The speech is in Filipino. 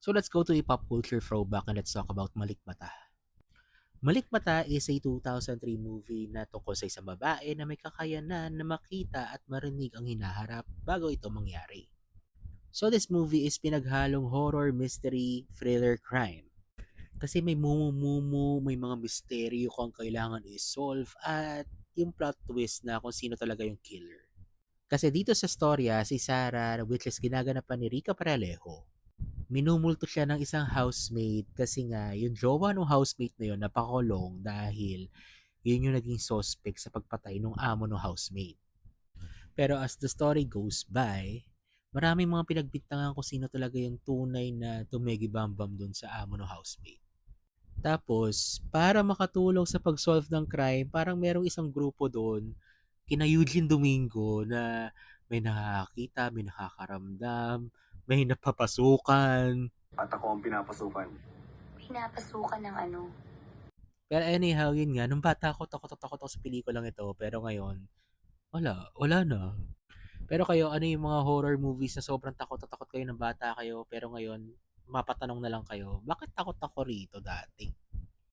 So let's go to a pop culture throwback and let's talk about Malikmata. Malikmata is a 2003 movie na tungkol sa isang babae na may kakayanan na makita at marinig ang hinaharap bago ito mangyari. So this movie is pinaghalong horror, mystery, thriller, crime. Kasi may mumu-mumu, may mga misteryo kung kailangan i-solve at yung plot twist na kung sino talaga yung killer. Kasi dito sa storya, si Sarah, which is ginaganapan ni Rica Paralejo, minumulto siya ng isang housemate kasi nga yung jowa ng housemate na yun napakulong dahil yun yung naging suspect sa pagpatay ng amo ng housemate. Pero as the story goes by, maraming mga pinagbintangan kung sino talaga yung tunay na tumegi-bambam dun sa amo ng housemate. Tapos, para makatulong sa pag-solve ng crime, parang merong isang grupo doon, kina Eugene Domingo, na may nakakita, may nakakaramdam, may napapasukan. At ako ang pinapasukan. Pinapasukan ng ano? Pero anyhow, yun nga, nung bata ako, takot na takot ako sa pelikulang ito. Pero ngayon, wala na. Pero kayo, ano yung mga horror movies na sobrang takot na takot kayo ng bata kayo, pero ngayon, mapatanong na lang kayo, bakit takot ako rito dati?